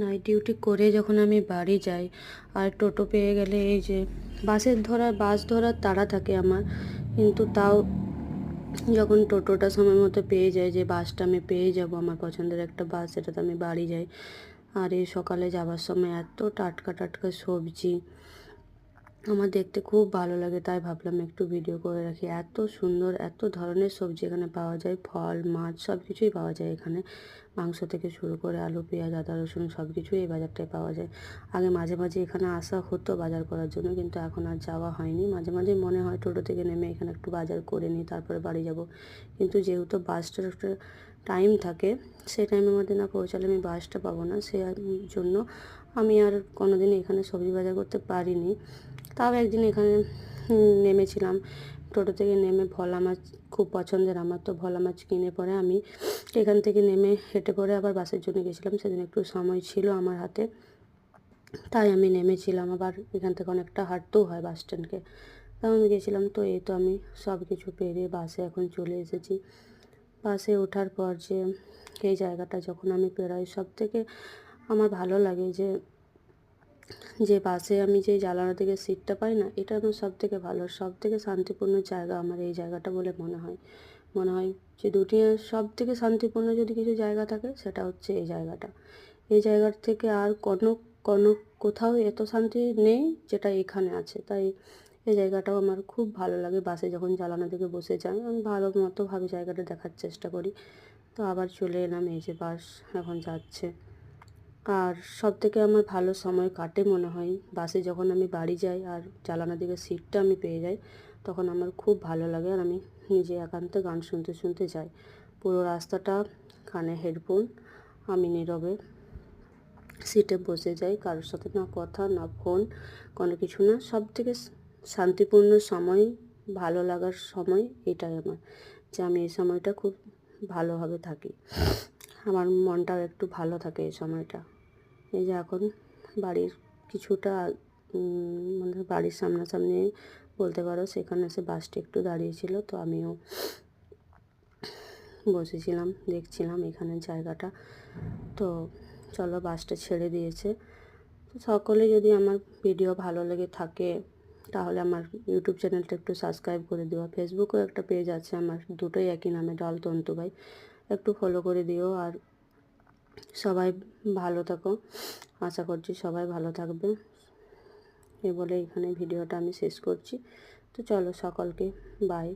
Night duty করে যখন আমি বাড়ি যাই আর টোটো পেয়ে গেলে, এই যে বাস ধরার তাড়া থাকে আমার, কিন্তু তাও যখন টোটোটা সময় মতো পেয়ে যাই, যে বাসটা আমি পেয়ে যাব, আমার পছন্দের একটা বাস, সেটাতে আমি বাড়ি যাই। আর এই সকালে যাবার সময় এত টাটকা টাটকা সবজি আমার দেখতে খুব ভালো লাগে, তাই ভাবলাম একটু ভিডিও করে রাখি। এত সুন্দর, এত ধরনের সবজি এখানে পাওয়া যায়, ফল মাছ সব কিছুই পাওয়া যায় এখানে। মাংস থেকে শুরু করে আলু পেঁয়াজ আদা রসুন সব কিছুই এই বাজারটায় পাওয়া যায়। আগে মাঝে মাঝে এখানে আসা হতো বাজার করার জন্য, কিন্তু এখন আর যাওয়া হয়নি। মাঝে মাঝে মনে হয় টোটো থেকে নেমে এখানে একটু বাজার করে নিই, তারপরে বাড়ি যাব। কিন্তু যেহেতু বাসটার একটা টাইম থাকে, সেই টাইমের মধ্যে না পৌঁছালে আমি বাসটা পাবো না, সে জন্য আমি আর কোনোদিন এখানে সবজি বাজার করতে পারিনি। তাও একদিন এখানে নেমেছিলাম, টোটো থেকে নেমে ভোলা মাছ খুব পছন্দের আমার, তো ভোলা মাছ কিনে পরে আমি এখান থেকে নেমে হেঁটে পরে আবার বাসের জন্য গেছিলাম। সেদিন একটু সময় ছিল আমার হাতে, তাই আমি নেমেছিলাম। আবার এখান থেকে অনেকটা হাঁটতেও হয় বাস স্ট্যান্ডকে, তাও আমি গেছিলাম। তো এই তো আমি সব কিছু পেরিয়ে বাসে এখন চলে এসেছি। বাসে ওঠার পর যে এই জায়গাটা যখন আমি পেরোই, সব থেকে আমার ভালো লাগে যে বাসে আমি যে জানালা থেকে সিটটা পাই না, এটা আমার সব থেকে ভালো, সব থেকে শান্তিপূর্ণ জায়গা আমার এই জায়গাটা বলে মনে হয় যে সব থেকে শান্তিপূর্ণ যদি কিছু জায়গা থাকে, সেটা হচ্ছে এই জায়গাটা। এই জায়গার থেকে আর কোনো কোনো কোথাও এত শান্তি নেই যেটা এখানে আছে। তাই এই জায়গাটাও আমার খুব ভালো লাগে। বাসে যখন জানালা থেকে বসে যাই, আমি ভালো মতোভাবে জায়গাটা দেখার চেষ্টা করি। তো আবার চলে এলাম, এই যে বাস এখন যাচ্ছে। আর সবথেকে আমার ভালো সময় কাটে মনে হয় বাসে, যখন আমি বাড়ি যাই আর জানালা দিকে সিটটা আমি পেয়ে যাই, তখন আমার খুব ভালো লাগে। আর আমি নিজে একান্তে গান শুনতে শুনতে যাই পুরো রাস্তাটা, কানে হেডফোন, আমি নীরবে সিটে বসে যাই, কারোর সাথে না কথা না ফোন, কোনো কিছু না। সব থেকে শান্তিপূর্ণ সময়, ভালো লাগার সময় এটাই আমার, যে আমি এই সময়টা খুব ভালোভাবে থাকি, আমার মনটাও একটু ভালো থাকে এই সময়টা। এই যে এখন বাড়ির কিছুটা মানে বাড়ির সামনাসামনি বলতে পারো, সেখানে এসে বাসটা একটু দাঁড়িয়েছিল, তো আমিও বসেছিলাম, দেখছিলাম এখানের জায়গাটা। তো চলো, বাসটা ছেড়ে দিয়েছে। তো সকলে যদি আমার ভিডিও ভালো লেগে থাকে, তাহলে আমার ইউটিউব চ্যানেলটা একটু সাবস্ক্রাইব করে দিও। ফেসবুকেও একটা পেজ আছে আমার, দুটোই একই নামে, ডল তন্তু ভাই, একটু ফলো করে দিও। আর সবাই ভালো থাকো, আশা করছি সবাই ভালো থাকবে। এই বলে এখানে ভিডিওটা আমি শেষ করছি। তো চলো, সকলকে বাই।